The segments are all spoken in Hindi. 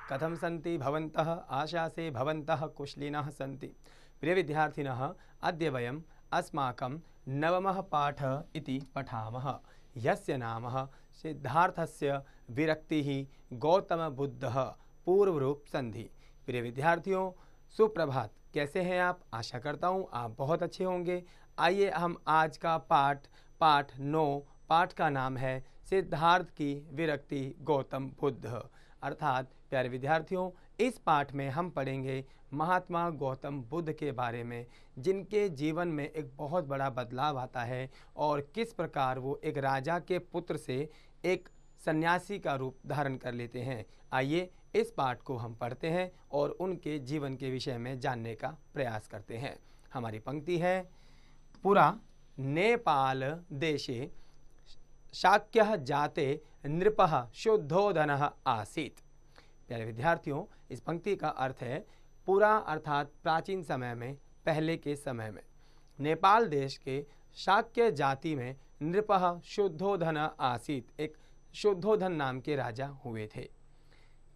कथं सन्ति भवन्तः आशासे भवन्तः कुशलिनः सन्ति। प्रिय विद्यार्थिनः, अद्य वयम् अस्माकं नवमः पाठः इति पठामः, यस्य नाम सिद्धार्थस्य विरक्तिः गौतमबुद्धः पूर्वरूप संधि। प्रिय विद्यार्थियों, सुप्रभात। कैसे हैं आप? आशा करता हूँ आप बहुत अच्छे होंगे। आइए हम आज का पाठ 9 पाठ का नाम है सिद्धार्थ की विरक्ति गौतम बुद्ध। अर्थात प्यारे विद्यार्थियों, इस पाठ में हम पढ़ेंगे महात्मा गौतम बुद्ध के बारे में, जिनके जीवन में एक बहुत बड़ा बदलाव आता है और किस प्रकार वो एक राजा के पुत्र से एक सन्यासी का रूप धारण कर लेते हैं। आइए इस पाठ को हम पढ़ते हैं और उनके जीवन के विषय में जानने का प्रयास करते हैं। हमारी पंक्ति है, पुरा नेपाल देशे शाक्यः जाते नृपः शुद्धोधनः आसीत्। प्यारे विद्यार्थियों, इस पंक्ति का अर्थ है पुरा अर्थात प्राचीन समय में, पहले के समय में नेपाल देश के शाक्य जाति में नृपः शुद्धोधन आसीत, एक शुद्धोधन नाम के राजा हुए थे।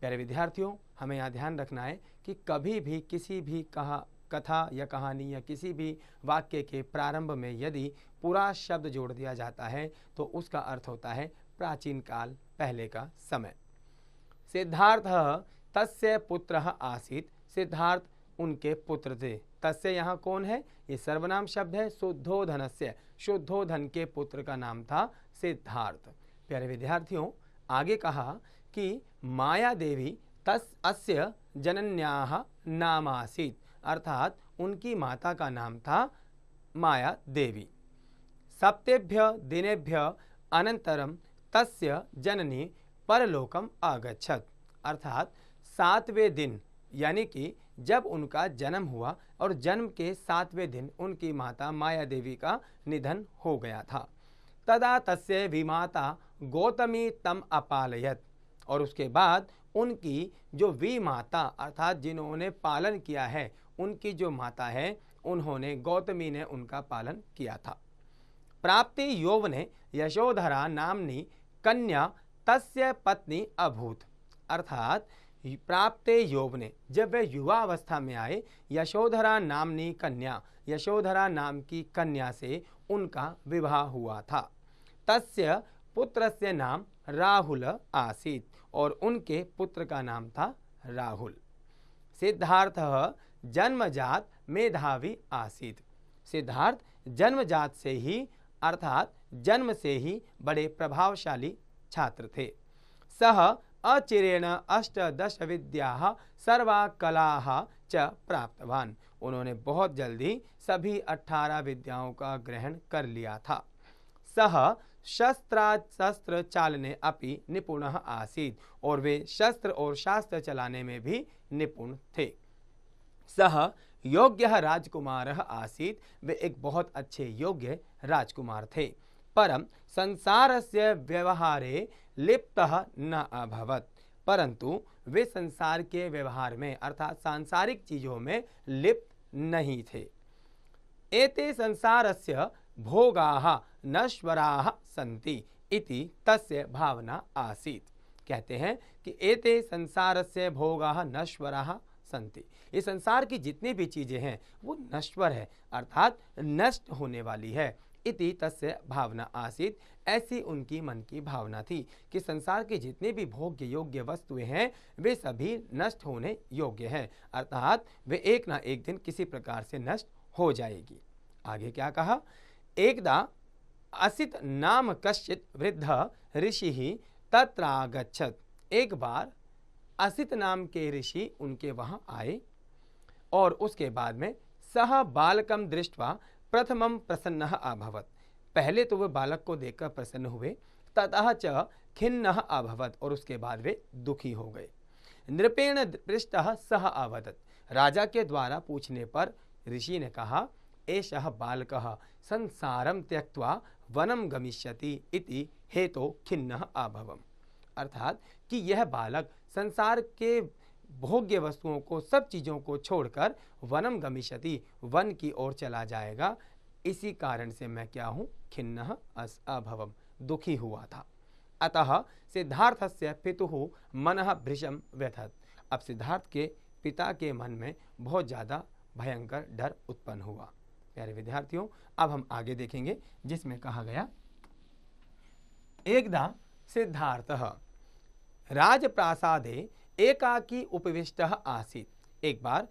प्यारे विद्यार्थियों, हमें यहाँ ध्यान रखना है कि कभी भी किसी भी कथा या कहानी या किसी भी वाक्य के प्रारंभ में यदि पूरा शब्द जोड़ दिया जाता है तो उसका अर्थ होता है प्राचीन काल, पहले का समय। सिद्धार्थः तस्य पुत्रः आसीत्, सिद्धार्थ उनके पुत्र थे। तस्य यहाँ कौन है? ये सर्वनाम शब्द है। शुद्धोधनस्य, शुद्धोधन के पुत्र का नाम था सिद्धार्थ। प्यारे विद्यार्थियों, आगे कहा कि माया देवी अस्य जनन्याः नाम आसीत्, अर्थात उनकी माता का नाम था माया देवी। सप्तेभ्य दिनेभ्य अनंतरम तस्य जननी परलोकम आगच्छत, अर्थात 7वें दिन यानी कि जब उनका जन्म हुआ और जन्म के 7वें दिन उनकी माता माया देवी का निधन हो गया था। तदा तस्य विमाता गौतमी तम अपालयत, और उसके बाद उनकी जो विमाता अर्थात जिन्होंने पालन किया है, उनकी जो माता है, उन्होंने गौतमी ने उनका पालन किया था। प्राप्ति यौवने यशोधरा नामनी कन्या तस्य पत्नी अभूत, अर्थात प्राप्ते यौवने, जब वे युवा अवस्था में आए, यशोधरा नामनी कन्या, यशोधरा नाम की कन्या से उनका विवाह हुआ था। तस्य पुत्रस्य नाम राहुल आसीत, और उनके पुत्र का नाम था राहुल। सिद्धार्थः जन्मजात मेधावी आसीत, सिद्धार्थ जन्मजात से ही अर्थात जन्म से ही बड़े प्रभावशाली छात्र थे। सह अचिरेण 18 विद्याः सर्वा कलाः च प्राप्तवान, उन्होंने बहुत जल्दी सभी 18 विद्याओं का ग्रहण कर लिया था। सह शस्त्र चालने अपि निपुणः आसीत्, और वे शस्त्र और शास्त्र चलाने में भी निपुण थे। सह योग्यः राजकुमारः आसीत्, वे एक बहुत अच्छे योग्य राजकुमार थे। परम संसारस्य व्यवहारे लिप्तः न अभवत्, परंतु वे संसार के व्यवहार में अर्थात सांसारिक चीजों में लिप्त नहीं थे। एते संसारस्य भोगाः नश्वराः सन्ति इति तस्य भावना आसीत्। कहते हैं कि एते संसारस्य भोगाः नश्वराः सन्ति, ये संसार की जितनी भी चीजें हैं वो नश्वर है, अर्थात नष्ट होने वाली है। इति तस्य भावना आसीत, ऐसी उनकी मन की भावना थी कि संसार के जितने भी भोग्य योग्य वस्तुएं हैं वे सभी नष्ट होने योग्य हैं, अर्थात वे एक ना एक दिन किसी प्रकार से नष्ट हो जाएगी। आगे क्या कहा? एकदा असित नाम कश्चित वृद्ध ऋषि तत्रागच्छत, एक बार असित नाम के ऋषि उनके वहां आए और उसके बाद में सह बालकम दृष्ट्वा प्रथमम प्रसन्नः अभवत, पहले तो वे बालक को देखकर प्रसन्न हुए, ततः च खिन्नः अभवत, और उसके बाद वे दुखी हो गए। नृपेण पृष्टः सह अवदत, राजा के द्वारा पूछने पर ऋषि ने कहा, एषः बालकः संसारम त्यक्त्वा वनम गमिष्यति इति हेतो खिन्नः अभवम्, अर्थात कि यह बालक संसार के भोग्य वस्तुओं को, सब चीजों को छोड़कर वनम गमिष्यति, वन की ओर चला जाएगा, इसी कारण से मैं क्या हूं? खिन्नः अभवम्, दुखी हुआ था। अतः सिद्धार्थस्य पितुः मनः भृशं व्यथत, अब सिद्धार्थ के पिता के मन में बहुत ज़्यादा भयंकर डर उत्पन्न हुआ। प्यारे विद्यार्थियों, अब हम आगे देखेंगे जिसमें कहा गया, एकदा सिद्धार्थः राजप्रासादे एकाकी उपविष्टः आसीत्। एक बार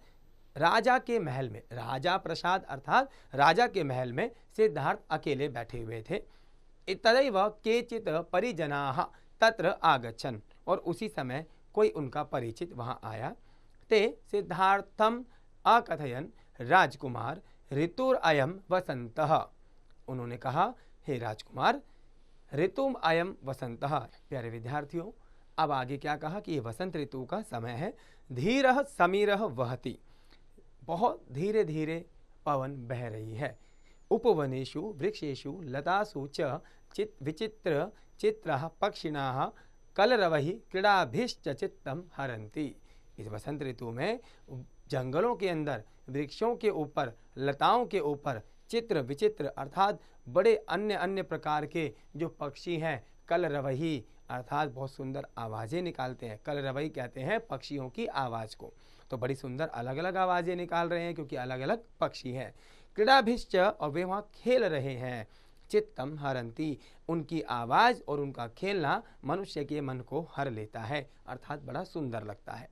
राजा के महल में, राजा प्रसाद अर्थात राजा के महल में सिद्धार्थ अकेले बैठे हुए थे। तदैव केचित् परिजनाः तत्र आगच्छन्, और उसी समय कोई उनका परिचित वहाँ आया। ते सिद्धार्थम अकथयन् राजकुमार ऋतुरयं वसंतः। उन्होंने कहा, हे राजकुमार, ऋतुम अयम वसंतः। प्यारे विद्यार्थियों, अब आगे क्या कहा कि ये वसंत ऋतु का समय है। धीरः समीरः वहति, बहुत धीरे धीरे पवन बह रही है। उपवनेषु वृक्षेषु लतासु च विचित्र चित्रः पक्षिणाः कलरवहि क्रीडाभिश्च चित्तं हरन्ति। इस वसंत ऋतु में जंगलों के अंदर, वृक्षों के ऊपर, लताओं के ऊपर चित्र विचित्र अर्थात बड़े अन्य अन्य प्रकार के जो पक्षी हैं, कलरवही अर्थात बहुत सुंदर आवाज़ें निकालते हैं। कलरवही कहते हैं पक्षियों की आवाज़ को। तो बड़ी सुंदर अलग अलग आवाज़ें निकाल रहे हैं क्योंकि अलग अलग पक्षी हैं। क्रीडाभिश्च, और वे वहाँ खेल रहे हैं। चित्तम हरंती, उनकी आवाज़ और उनका खेलना मनुष्य के मन को हर लेता है, अर्थात बड़ा सुंदर लगता है।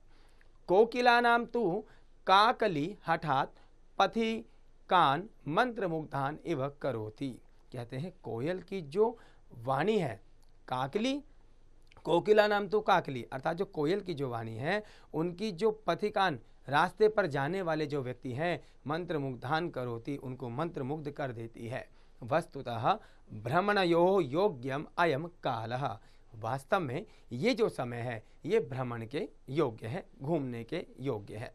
कोकिलानां तु काकली हठात पथि कान मंत्रमुग्धान इव करोति। कहते हैं कोयल की जो वाणी है, काकली, कोकिला नाम तो काकली अर्थात जो कोयल की जो वाणी है, उनकी जो पथिकान रास्ते पर जाने वाले जो व्यक्ति हैं, मंत्रमुग्धान करोति, उनको मंत्रमुग्ध कर देती है। वस्तुतः भ्रमणयो योग्यम अयम कालः, वास्तव में ये जो समय है ये भ्रमण के योग्य है, घूमने के योग्य है।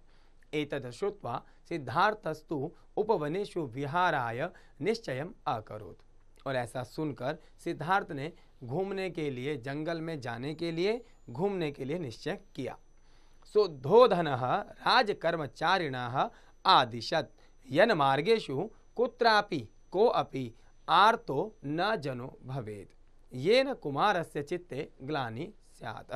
एतद् श्रुत्वा सिद्धार्थस्तु उपवनेषु विहाराय निश्चयम् अकरोत्, और ऐसा सुनकर सिद्धार्थ ने घूमने के लिए, जंगल में जाने के लिए, घूमने के लिए निश्चय किया। सुद्धोधनः राजकर्मचारिणः आदिशत् यन मार्गेषु कुत्रापि कोऽपि आर्तो न जनो भवेत् येन कुमारस्य चित्ते ग्लानि स्यात्।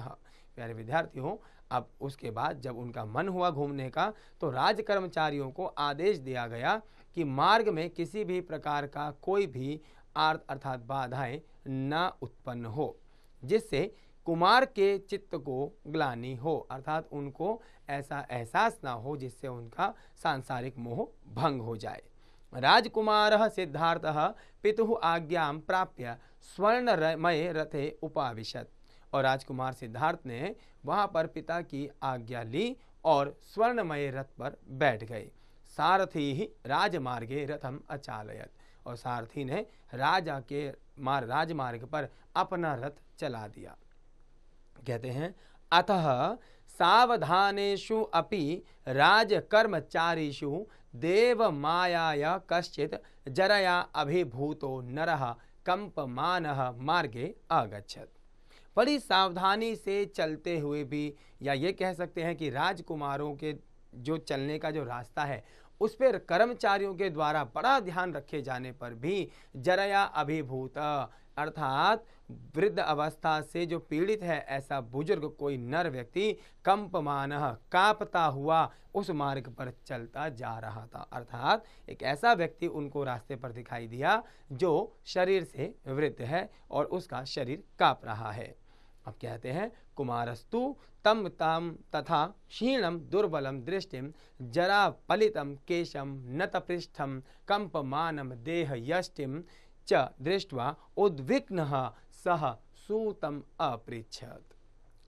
प्यारे विद्यार्थियों, अब उसके बाद जब उनका मन हुआ घूमने का, तो राज कर्मचारियों को आदेश दिया गया कि मार्ग में किसी भी प्रकार का कोई भी आर्त अर्थात बाधाएं न उत्पन्न हो, जिससे कुमार के चित्त को ग्लानि हो, अर्थात उनको ऐसा एहसास ना हो जिससे उनका सांसारिक मोह भंग हो जाए। राजकुमारः सिद्धार्थः पितुः आज्ञां प्राप्य स्वर्णमय रथे उपाविशत्, और राजकुमार सिद्धार्थ ने वहाँ पर पिता की आज्ञा ली और स्वर्णमय रथ पर बैठ गए। सारथी ही राजमार्गे रथम अचालयत, और सारथी ने राजमार्ग पर अपना रथ चला दिया। कहते हैं, अतः सावधानेषु अपि राजकर्मचारीषु देव मायाया कश्चित् जरया अभिभूतो नरः कंपमानः मार्गे आगच्छत्। बड़ी सावधानी से चलते हुए भी, या ये कह सकते हैं कि राजकुमारों के जो चलने का जो रास्ता है उस पर कर्मचारियों के द्वारा बड़ा ध्यान रखे जाने पर भी जरया अभिभूत अर्थात वृद्ध अवस्था से जो पीड़ित है ऐसा बुजुर्ग कोई नर व्यक्ति कंपमानः कांपता हुआ उस मार्ग पर चलता जा रहा था, अर्थात एक ऐसा व्यक्ति उनको रास्ते पर दिखाई दिया जो शरीर से वृद्ध है और उसका शरीर कांप रहा है। अब कहते हैं, कुमारस्तु तम तम तथा क्षीणम दुर्बलम दृष्टिम जरा पलितम केशम नतपृष्ठम कंपमानम देह यष्टिम च दृष्ट्वा उद्विग्नः सह सूतम अपृच्छत।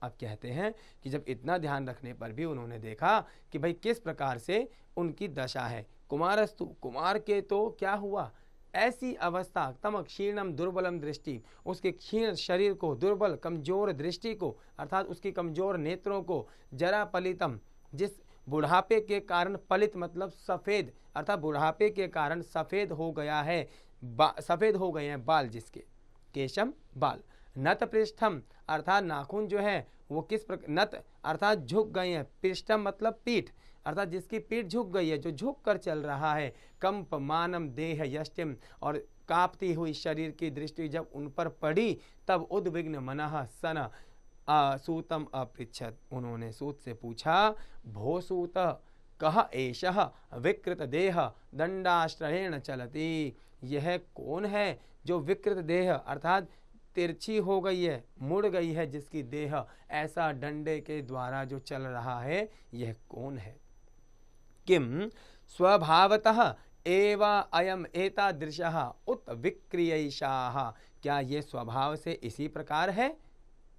अब कहते हैं कि जब इतना ध्यान रखने पर भी उन्होंने देखा कि भाई किस प्रकार से उनकी दशा है। कुमारस्तु, कुमार के तो क्या हुआ, ऐसी अवस्था, तम क्षीणम दुर्बलम दृष्टि, उसके क्षीण शरीर को, दुर्बल कमजोर दृष्टि को अर्थात उसकी कमजोर नेत्रों को, जरा पलितम, जिस बुढ़ापे के कारण, पलित मतलब सफ़ेद अर्थात बुढ़ापे के कारण सफ़ेद हो गया है, सफ़ेद हो गए हैं बाल जिसके, केशम बाल, नत पृष्ठम अर्थात नाखून जो है वो किस प्रकार, नत अर्थात झुक गए हैं, पृष्ठम मतलब पीठ अर्थात जिसकी पीठ झुक गई है, जो झुक कर चल रहा है। कंपमानम देह यष्टिम, और कांपती हुई शरीर की दृष्टि जब उन पर पड़ी तब उद्विग्न मनः सन सूतम अपृच्छत, उन्होंने सूत से पूछा, भो सूत कह एषः विकृत देह दंडाश्रयेण चलति, यह कौन है जो विकृत देह अर्थात तिरछी हो गई है, मुड़ गई है, जिसकी देह ऐसा डंडे के द्वारा जो चल रहा है, यह कौन है। किम स्वभावतः एव अयम एतादृशः उत विक्रियैषाः, क्या ये स्वभाव से इसी प्रकार है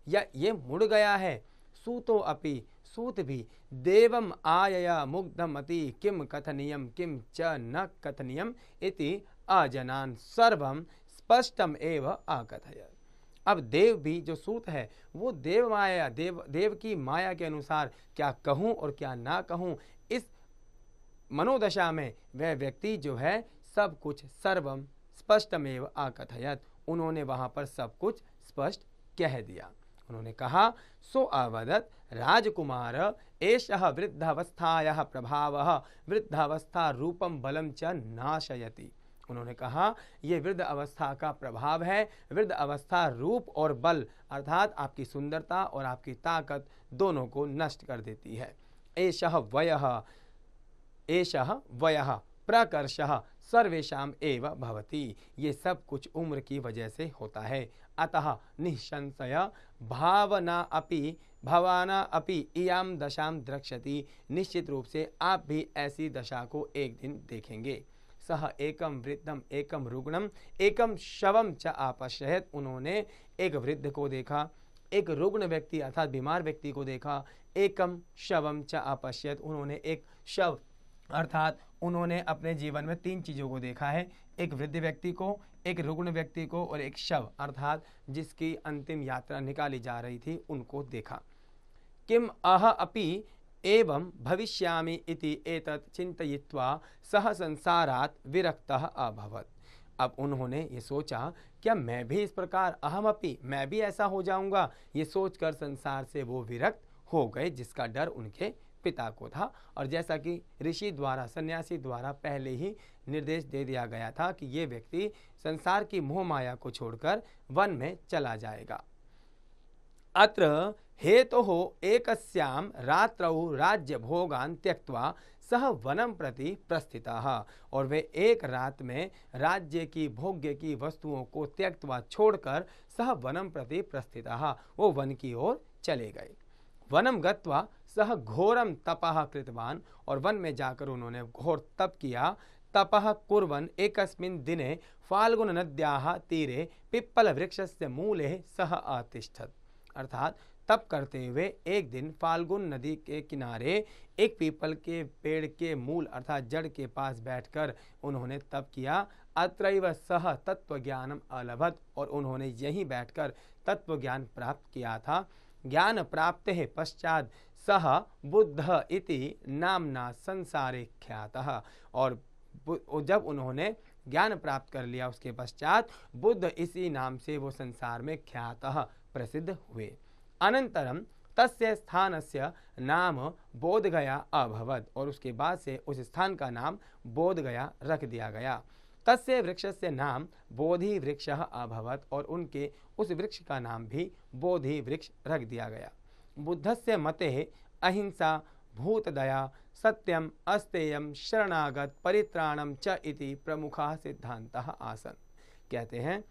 या ये मुड़ गया है। सूतो अपि, सूत भी देवम आयया मुग्धमति किम कथनीयम किम च न कथनीयम इति अजनान सर्वम स्पष्टम एव आकथयत्। अब देव भी जो सूत है वो देव माया देव की माया के अनुसार क्या कहूँ और क्या ना कहूँ, इस मनोदशा में वह व्यक्ति जो है सब कुछ सर्वम स्पष्टमेव आकथयत्, उन्होंने वहां पर सब कुछ स्पष्ट कह दिया। उन्होंने कहा, सो अवदत् राजकुमार एषः वृद्धावस्थायाः प्रभावः वृद्धावस्था रूपम बलम च नाशयति। उन्होंने कहा, ये वृद्ध अवस्था का प्रभाव है, वृद्ध अवस्था रूप और बल अर्थात आपकी सुंदरता और आपकी ताकत दोनों को नष्ट कर देती है। एषः वयः प्रकर्षः सर्वेषाम एव भवति, ये सब कुछ उम्र की वजह से होता है। अतः निःसंशय भावना अपि इयाम दशाम द्रक्ष्यति, निश्चित रूप से आप भी ऐसी दशा को एक दिन देखेंगे। सह एकम वृद्धम एकम रुग्णम एकम शवम च आपश्यत, उन्होंने एक वृद्ध को देखा, एक रुग्ण व्यक्ति अर्थात बीमार व्यक्ति को देखा, एकम शवम च आपश्यत, उन्होंने एक शव अर्थात उन्होंने अपने जीवन में 3 चीज़ों को देखा है, एक वृद्ध व्यक्ति को, एक रुग्ण व्यक्ति को और एक शव अर्थात जिसकी अंतिम यात्रा निकाली जा रही थी उनको देखा। किम अह अपि एवं भविष्यामि इति एतत् चिंतयित्वा सह संसारात् विरक्तः अभवत्। अब उन्होंने ये सोचा, क्या मैं भी इस प्रकार अहमपि, मैं भी ऐसा हो जाऊंगा, ये सोचकर संसार से वो विरक्त हो गए, जिसका डर उनके पिता को था। और जैसा कि ऋषि द्वारा सन्यासी द्वारा पहले ही निर्देश दे दिया गया था कि ये व्यक्ति संसार की मोह माया को छोड़कर वन में चला जाएगा। अत्र हेतोः एकस्यां रात्रौ राज्य भोगान त्यक्त्वा सह वनम प्रति प्रस्थितः, और वे एक रात में राज्य की भोग्य की वस्तुओं को त्यक्त्वा छोड़कर सह वनम प्रति प्रस्थितः, वो वन की ओर चले गए। वनम गत्वा सह घोरम तपः कृतवान, और वन में जाकर उन्होंने घोर तप किया। तपः कुर्वन् एकस्मिन् दिने फाल्गुन नद्याः तीरे पिप्पल वृक्षस्य मूले सह अतिष्ठत्, अर्थात तप करते हुए एक दिन फाल्गुन नदी के किनारे एक पीपल के पेड़ के मूल अर्थात जड़ के पास बैठकर उन्होंने तप किया। अत्रैव सह तत्वज्ञानम अलभत, और उन्होंने यहीं बैठकर तत्वज्ञान प्राप्त किया था। ज्ञान प्राप्ते पश्चात सह बुद्ध इति नामना संसारे ख्यातः, और जब उन्होंने ज्ञान प्राप्त कर लिया उसके पश्चात बुद्ध इसी नाम से वो संसार में ख्यातः प्रसिद्ध हुए। अनंतरम तस्य स्थानस्य नाम बोधगया अभवत्, और उसके बाद से उस स्थान का नाम बोधगया रख दिया गया। तस्य वृक्षस्य नाम बोधि वृक्षः अभवत्, और उनके उस वृक्ष का नाम भी बोधि वृक्ष रख दिया गया। बुद्धस्य मते अहिंसा भूतदया सत्यम अस्तेयम शरणागत परित्राणम च इति प्रमुखा सिद्धांतः आसन। कहते हैं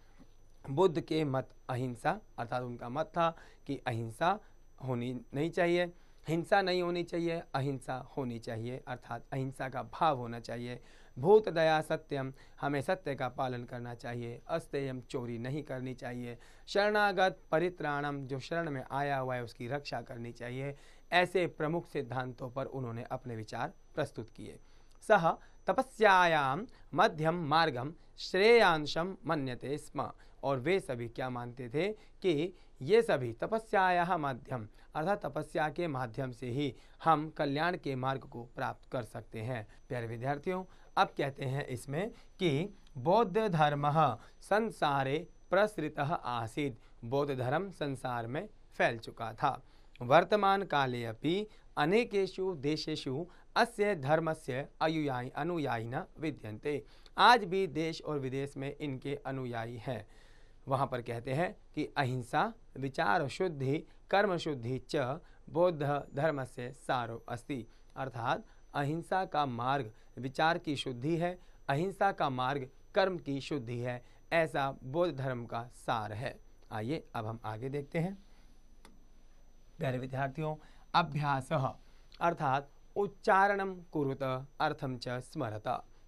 बुद्ध के मत अहिंसा अर्थात उनका मत था कि अहिंसा होनी नहीं चाहिए, हिंसा नहीं होनी चाहिए, अहिंसा होनी चाहिए अर्थात अहिंसा का भाव होना चाहिए। भूत दया सत्यम, हमें सत्य का पालन करना चाहिए। अस्तेयम, चोरी नहीं करनी चाहिए। शरणागत परित्राणम, जो शरण में आया हुआ है उसकी रक्षा करनी चाहिए। ऐसे प्रमुख सिद्धांतों पर उन्होंने अपने विचार प्रस्तुत किए। सह तपस्यायाम मध्यम मार्गम श्रेयांशम मन्यते स्म, और वे सभी क्या मानते थे कि ये सभी तपस्याया माध्यम अर्थात तपस्या के माध्यम से ही हम कल्याण के मार्ग को प्राप्त कर सकते हैं। प्यारे विद्यार्थियों, अब कहते हैं इसमें कि बौद्ध धर्म संसारे प्रसृतः आसीत्, बौद्ध धर्म संसार में फैल चुका था। वर्तमान काले अपि अनेकेषु देशेषु अस्य धर्मस्य अनुयायिनः विद्यन्ते, आज भी देश और विदेश में इनके अनुयायी हैं। वहाँ पर कहते हैं कि अहिंसा, विचार शुद्धि, कर्मशुद्धि च बौद्ध धर्म से सारो अस्ति। अर्थात अहिंसा का मार्ग विचार की शुद्धि है, अहिंसा का मार्ग कर्म की शुद्धि है, ऐसा बौद्ध धर्म का सार है। आइए अब हम आगे देखते हैं। प्यारे विद्यार्थियों, अभ्यासः अर्थात उच्चारणम कुरुत अर्थम च स्मरत।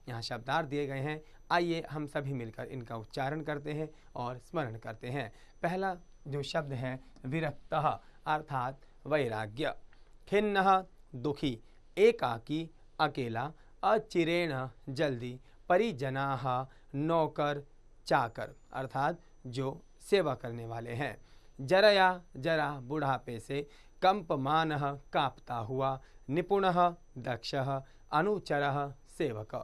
यहाँ शब्दार्थ दिए गए हैं, आइए हम सभी मिलकर इनका उच्चारण करते हैं और स्मरण करते हैं। पहला जो शब्द है विरक्तः अर्थात वैराग्य। खिन्नः दुखी, एकाकी अकेला, अचिरेण जल्दी, परिजनाः नौकर चाकर अर्थात जो सेवा करने वाले हैं। जरया जरा बुढ़ापे से, कंपमानः कांपता हुआ, निपुणः दक्षः, अनुचरः सेवक।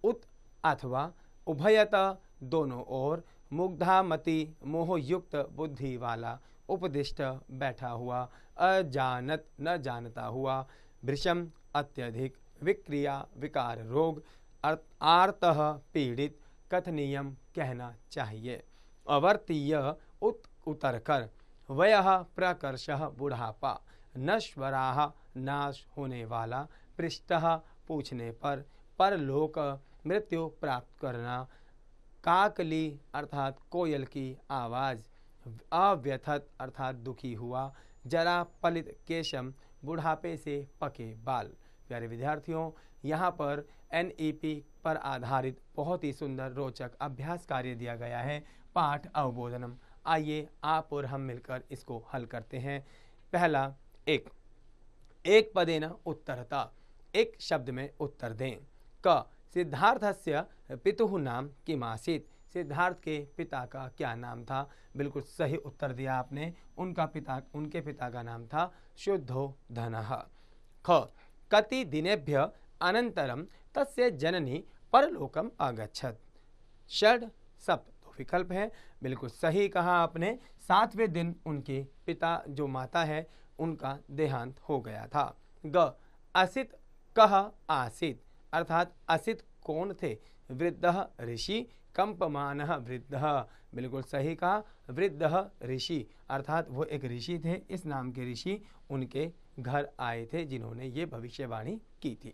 उत अथवा उभयत दोनों ओर, मुग्धामति मोहयुक्त बुद्धि वाला, उपदिष्ट बैठा हुआ, अजानत न जानता हुआ, भृशम अत्यधिक, विक्रिया विकार रोग, आर्तः पीड़ित, कथनीयम कहना चाहिए। अवर्तीय उतरकर, वयः प्रकर्षः बुढ़ापा, नश्वराः नाश होने वाला, पृष्ठः पूछने पर, परलोक मृत्यु प्राप्त करना, काकली अर्थात कोयल की आवाज़, अव्यथत अर्थात दुखी हुआ, जरा पलित केशम बुढ़ापे से पके बाल। प्यारे विद्यार्थियों, यहाँ पर NEP पर आधारित बहुत ही सुंदर रोचक अभ्यास कार्य दिया गया है, पाठ अवबोधनम। आइए आप और हम मिलकर इसको हल करते हैं। पहला एक पदेन उत्तरता, एक शब्द में उत्तर दें। क सिद्धार्थस्य पितुः नाम किमासीत्, सिद्धार्थ के पिता का क्या नाम था। बिल्कुल सही उत्तर दिया आपने, उनके पिता का नाम था शुद्धोधनः। ख कति दिनेभ्य अनंतरम तस्य जननी परलोकम आगच्छत, षड सप्त तो विकल्प है, बिल्कुल सही कहा आपने। 7वें दिन उनके पिता जो माता है उनका देहांत हो गया था। ग असित कह आसित अर्थात असित कौन थे, वृद्धः ऋषि, कंपमानः वृद्धः, बिल्कुल सही कहा, वृद्धः ऋषि अर्थात वो एक ऋषि थे, इस नाम के ऋषि उनके घर आए थे जिन्होंने ये भविष्यवाणी की थी।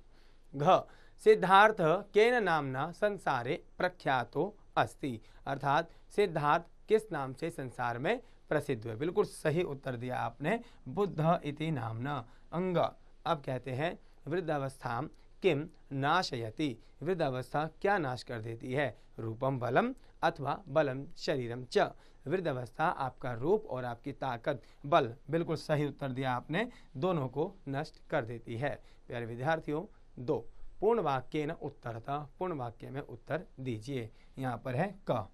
घ सिद्धार्थ केन नामना संसारे प्रख्यातो अस्ति अर्थात सिद्धार्थ किस नाम से संसार में प्रसिद्ध है। बिल्कुल सही उत्तर दिया आपने, बुद्ध इति नामना। अंग अब कहते हैं वृद्धावस्था किम नाशयति, वृद्धावस्था क्या नाश कर देती है। रूपम बलम अथवा बलम शरीरम च, वृद्धावस्था आपका रूप और आपकी ताकत बल, बिल्कुल सही उत्तर दिया आपने, दोनों को नष्ट कर देती है। प्यारे विद्यार्थियों, 2 पूर्ण वाक्य न उत्तरता, पूर्ण वाक्य में उत्तर दीजिए। यहाँ पर है क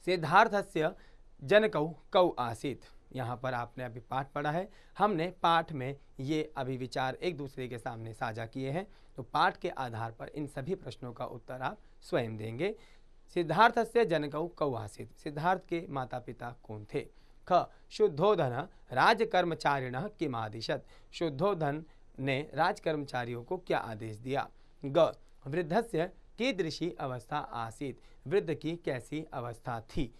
सिद्धार्थस्य जनकौ कौ आसीत, यहाँ पर आपने अभी पाठ पढ़ा है, हमने पाठ में ये अभी विचार एक दूसरे के सामने साझा किए हैं, तो पाठ के आधार पर इन सभी प्रश्नों का उत्तर आप स्वयं देंगे। सिद्धार्थस्य जनकौ कौ आसीत, सिद्धार्थ के माता पिता कौन थे। ख शुद्धोधन राजकर्मचारिणः किम आदिशत, शुद्धोधन ने राजकर्मचारियों को क्या आदेश दिया। ग वृद्धस्य कीदृशी अवस्था आसीत, वृद्ध की कैसी अवस्था थी।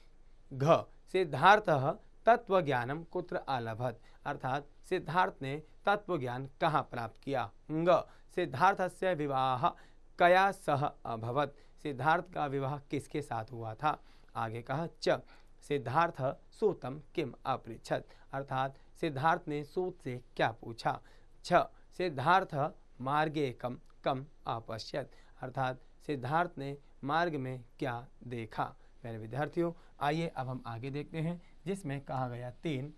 घ सिद्धार्थः तत्वज्ञानम कुत्र आलभत अर्थात सिद्धार्थ ने तत्वज्ञान कहाँ प्राप्त किया। ग सिद्धार्थस्य विवाह कया सह अभवत, सिद्धार्थ का विवाह किसके साथ हुआ था। आगे कहा च सिद्धार्थ सूतम किम अपृच्छत अर्थात सिद्धार्थ ने सूत से क्या पूछा। छ सिद्धार्थ मार्गे कम अपश्यत अर्थात सिद्धार्थ ने मार्ग में क्या देखा। मेरे विद्यार्थियों, आइए अब हम आगे देखते हैं, जिसमें कहा गया 3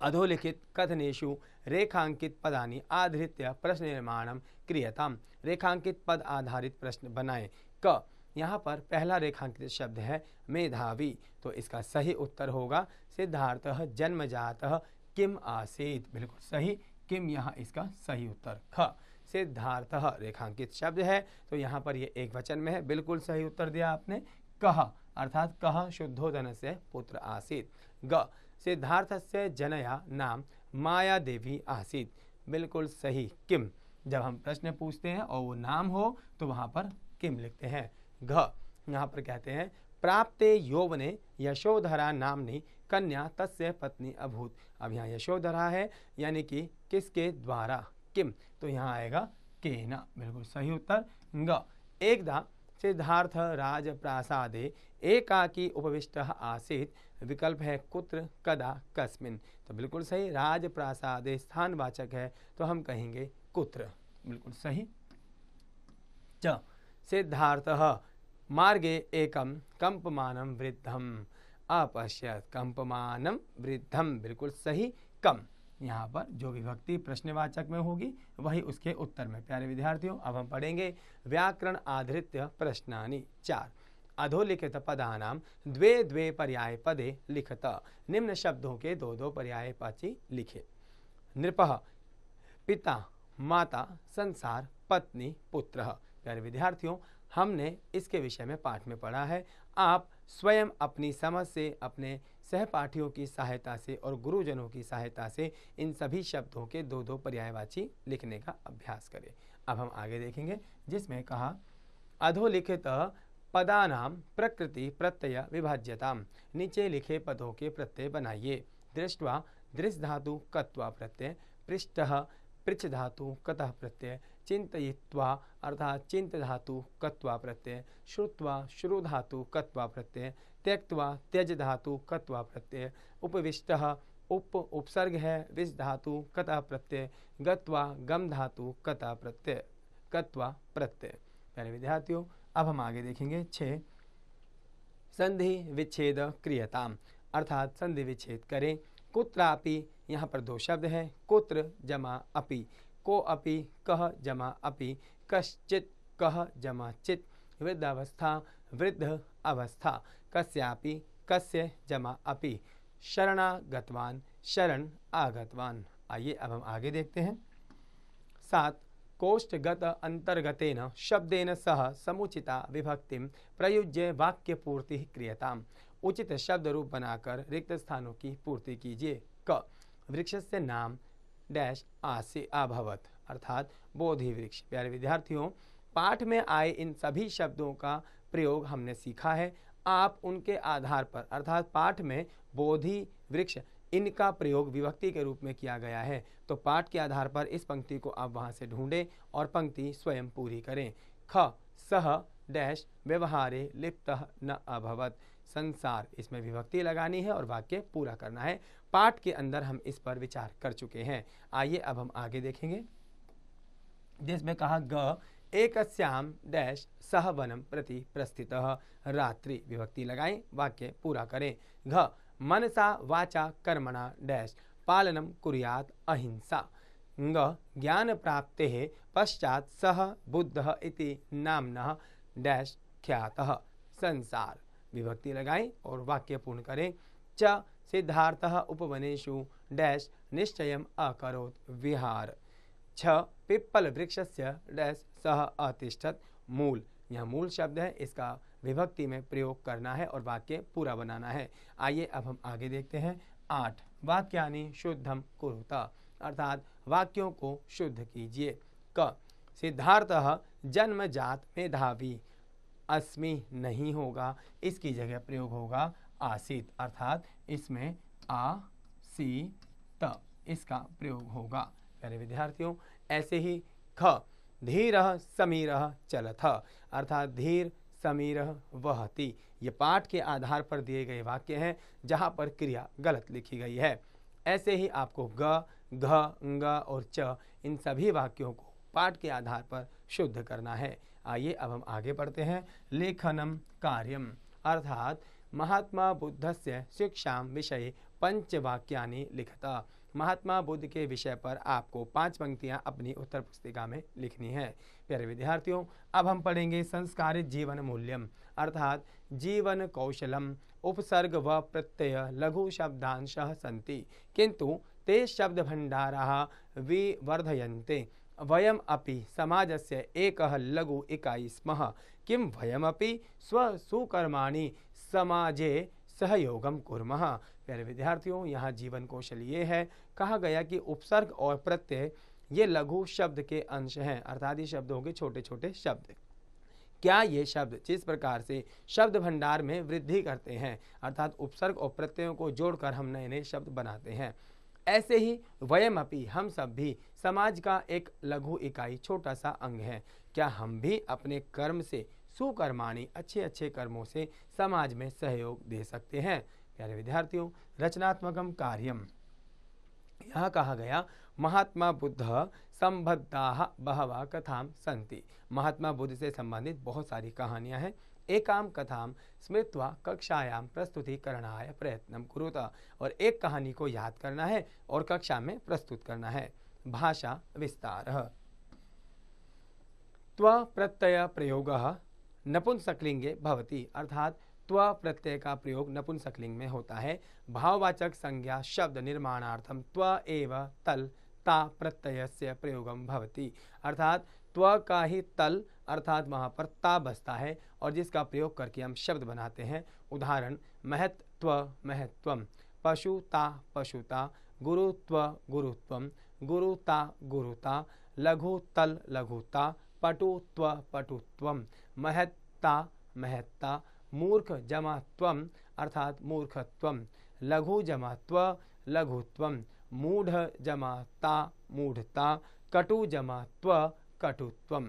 अधोलिखित कथनेषु रेखांकित पदानि आधृत्य प्रश्न निर्माणम क्रियताम, रेखांकित पद आधारित प्रश्न बनाएं। क यहाँ पर पहला रेखांकित शब्द है मेधावी, तो इसका सही उत्तर होगा सिद्धार्थः जन्मजातः किम आसीत, बिल्कुल सही, किम यहाँ इसका सही उत्तर। ख सिद्धार्थः रेखांकित शब्द है, तो यहाँ पर ये एक वचन में है, बिल्कुल सही उत्तर दिया आपने। कह अर्थात कह शुद्धोधन से पुत्र आसीत। ग सिद्धार्थस्य जनया नाम माया देवी आसीत, बिल्कुल सही। किम, जब हम प्रश्न पूछते हैं और वो नाम हो तो वहाँ पर किम लिखते हैं। घ यहाँ पर कहते हैं प्राप्ते यौवने यशोधरा नामनी कन्या तस्य पत्नी अभूत। अब यहाँ यशोधरा है, यानी कि किसके द्वारा, किम, तो यहाँ आएगा केना, बिल्कुल सही उत्तर ग। एकदा सिद्धार्थ राजप्रासादे एकाकी उपविष्टः आसीत्, विकल्प है कुत्र, कदा, कस्मिन्, तो बिल्कुल सही, राजप्रासादे स्थानवाचक है तो हम कहेंगे कुत्र, बिल्कुल सही। च सिद्धार्थः मार्गे एकं कंपमानं वृद्धम अपश्यत्, कंपमानं वृद्धम, बिल्कुल सही, कम, यहाँ पर जो विभक्ति प्रश्नवाचक में होगी वही उसके उत्तर में। प्यारे विद्यार्थियों, अब हम पढ़ेंगे व्याकरण आधृत्य प्रश्नानि 4। अधोलिखित पदानाम द्वे द्वे पर्याय पदे लिखत, निम्न शब्दों के दो दो पर्याय वाची लिखे। नृपः, पिता, माता, संसार, पत्नी, पुत्रः। प्यारे विद्यार्थियों, हमने इसके विषय में पाठ में पढ़ा है। आप स्वयं अपनी समझ से, अपने सहपाठियों की सहायता से और गुरुजनों की सहायता से इन सभी शब्दों के दो दो पर्यायवाची लिखने का अभ्यास करें। अब हम आगे देखेंगे, जिसमें कहा अधोलिखित पदानाम प्रकृति प्रत्यय विभाज्यताम, नीचे लिखे पदों के प्रत्यय बनाइए। दृष्ट्वा दृश्य धातु कत्वा प्रत्यय, पृष्ठः पृच्छ धातु कतः प्रत्यय, चिंतयित्वा अर्थात चिंत धातु कत्वा प्रत्यय, श्रुत्वा श्रु धातु कत्वा प्रत्यय, त्यक्त्वा त्यज धातु कत्वा प्रत्यय, उपविष्टः उपसर्ग है विष धातु कतः प्रत्यय, गत्वा गम धातु कतः प्रत्यय, कत्वा प्रत्यय। प्यारे विद्यार्थियों, अब हम आगे देखेंगे 6। संधि विच्छेद क्रियताम, अर्थात संधि विच्छेद करें। कुत्रापि, यहाँ पर दो शब्द हैं, कुत्र जमा अपि, को अपि कह जमा अपि, कश्चित् कह जमा चित्, वृद्धावस्था वृद्ध अवस्था, कस्यापि कस्य जमा अपि, शरणागतवान शरण आगतवान। आइए अब हम आगे देखते हैं। 7। कोष्ठगत अंतर्गतेन शब्देन सह समुचिता विभक्तिम प्रयुज्य वाक्य पूर्ति क्रियताम, उचित शब्द रूप बनाकर रिक्त स्थानों की पूर्ति कीजिए। क वृक्षस्य नाम डैश आसे अभवत, अर्थात बोधि वृक्ष। प्यारे विद्यार्थियों, पाठ में आए इन सभी शब्दों का प्रयोग हमने सीखा है। आप उनके आधार पर, अर्थात पाठ में बोधि वृक्ष, इनका प्रयोग विभक्ति के रूप में किया गया है, तो पाठ के आधार पर इस पंक्ति को आप वहां से ढूंढें और पंक्ति स्वयं पूरी करें। ख सह डैश व्यवहारे लिप्तः न अभवत, संसार, इसमें विभक्ति लगानी है और वाक्य पूरा करना है। पाठ के अंदर हम इस पर विचार कर चुके हैं। आइए अब हम आगे देखेंगे, जिसमें कहा ग एकस्याम डैश सह वनम प्रति प्रस्थितः रात्रि, विभक्ति लगाएं, वाक्य पूरा करें। घ मनसा वाचा कर्मणा डैश पालनम कुर्यात् अहिंसा, ङ ज्ञान प्राप्तेः पश्चात् सह बुद्धः इति नाम्नः डैश ख्यातः संसार, विभक्ति लगाएं और वाक्य पूर्ण करें। च सिद्धार्थः उपवनेषु डैश निश्चयम् अकरोत् विहार, छ पिप्पल वृक्षस्य डैश सह अतिष्ठत् मूल, यह मूल शब्द है, इसका विभक्ति में प्रयोग करना है और वाक्य पूरा बनाना है। आइए अब हम आगे देखते हैं। 8 वाक्यानि शुद्धम कुरुता, अर्थात वाक्यों को शुद्ध कीजिए। क सिद्धार्थः जन्मजात मेधावी, अस्मि नहीं होगा, इसकी जगह प्रयोग होगा आसीत, अर्थात इसमें आसीत इसका प्रयोग होगा। प्यारे विद्यार्थियों, ऐसे ही ख धीरः समीरः चलतः, अर्थात धीर समीरः वहति, ये पाठ के आधार पर दिए गए वाक्य हैं जहाँ पर क्रिया गलत लिखी गई है। ऐसे ही आपको ग घ ङ और च, इन सभी वाक्यों को पाठ के आधार पर शुद्ध करना है। आइए अब हम आगे बढ़ते हैं। लेखनम कार्यम, अर्थात महात्मा बुद्धस्य शिक्षां विषये पंचवाक्यानि लिखता, महात्मा बुद्ध के विषय पर आपको 5 पंक्तियां अपनी उत्तर पुस्तिका में लिखनी है। प्यारे विद्यार्थियों, अब हम पढ़ेंगे संस्कारित जीवन मूल्यम, अर्थात जीवन कौशलम। उपसर्ग व प्रत्यय लघु शब्दांशः सन्ति, किंतु ते शब्द भंडाराः विवर्धयन्ते। वयम अपि समाजस्य एकः लघु इकाई स्मः, किं वयमपि स्वसुकर्माणि समाजे सहयोगम कुर्मः। प्यारे विद्यार्थियों, यहाँ जीवन कौशल ये है, कहा गया कि उपसर्ग और प्रत्यय ये लघु शब्द के अंश हैं, अर्थात ये शब्दों के छोटे छोटे शब्द, क्या ये शब्द जिस प्रकार से शब्द भंडार में वृद्धि करते हैं, अर्थात उपसर्ग और प्रत्ययों को जोड़कर हम नए नए शब्द बनाते हैं, ऐसे ही वयमपि हम सब भी समाज का एक लघु इकाई, छोटा सा अंग है। क्या हम भी अपने कर्म से, सुकर्माणी अच्छे अच्छे कर्मों से समाज में सहयोग दे सकते हैं। प्यारे विद्यार्थियों, रचनात्मकम कार्यम, यहाँ कहा गया महात्मा बुद्ध संबद्धाः बहवः कथां सन्ति। महात्मा बुद्ध से संबंधित बहुत सारी कहानियां हैं। एकाम कथाम स्मृत्वा कक्षायाम प्रस्तुतिकरणाय प्रयत्नं कुरुत, और एक कहानी को याद करना है और कक्षा में प्रस्तुत करना है। भाषा विस्तारः। त्व प्रत्यय प्रयोगः नपुंसकलिंगे भवति, अर्थात त्व प्रत्यय का प्रयोग नपुंसकलिंग में होता है। भाववाचक संज्ञा शब्द निर्माणार्थम त्व एव तल ता प्रत्ययस्य प्रयोगम भवति, अर्थात त्व का ही तल अर्थात वहाँ पर ता बसता है और जिसका प्रयोग करके हम शब्द बनाते हैं। उदाहरण, महत्त्व महत्त्वम, पशुता पशुता, गुरुत्व गुरुत्वम, गुरुता गुरुता, लघुतल लघुता, पटुत्व पटुत्वम, महत्ता महत्ता, मूर्ख जमा त्वम अर्थात मूर्खत्वम, लघु जमा त्व लघुत्वम, मूढ़ जमा ता मूढ़ता, कटु जमा त्व कटुत्वम।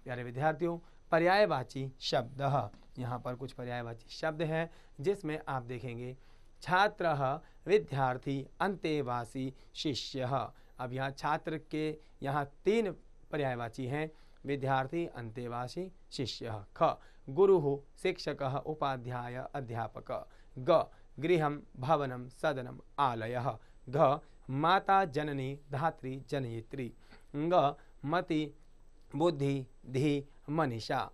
प्यारे विद्यार्थियों, पर्यायवाची शब्द, यहाँ पर कुछ पर्यायवाची शब्द हैं जिसमें आप देखेंगे छात्रः, विद्यार्थी, अंतेवासी, शिष्यः। अब यहाँ छात्र के यहाँ 3 पर्यायवाची हैं, विद्यार्थी, अंतेवासी, शिष्यः। ख गुरुः, शिक्षकः, उपाध्याय, अध्यापक। ग गृहं, भवनं, सदनम, आलयः। घ माता, जननी, धात्री, जनयित्री। ङ मति, बुद्धि, धी, मनीषा।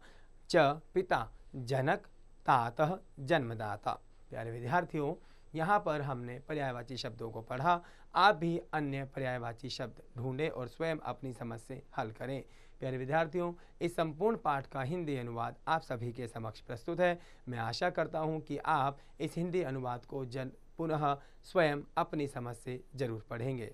च पिता, जनक, तातः, जन्मदाता। प्यारे विद्यार्थियों, यहाँ पर हमने पर्यायवाची शब्दों को पढ़ा। आप भी अन्य पर्यायवाची शब्द ढूंढें और स्वयं अपनी समझ से हल करें। प्यारे विद्यार्थियों, इस संपूर्ण पाठ का हिंदी अनुवाद आप सभी के समक्ष प्रस्तुत है। मैं आशा करता हूँ कि आप इस हिंदी अनुवाद को पुनः स्वयं अपनी समझ से जरूर पढ़ेंगे।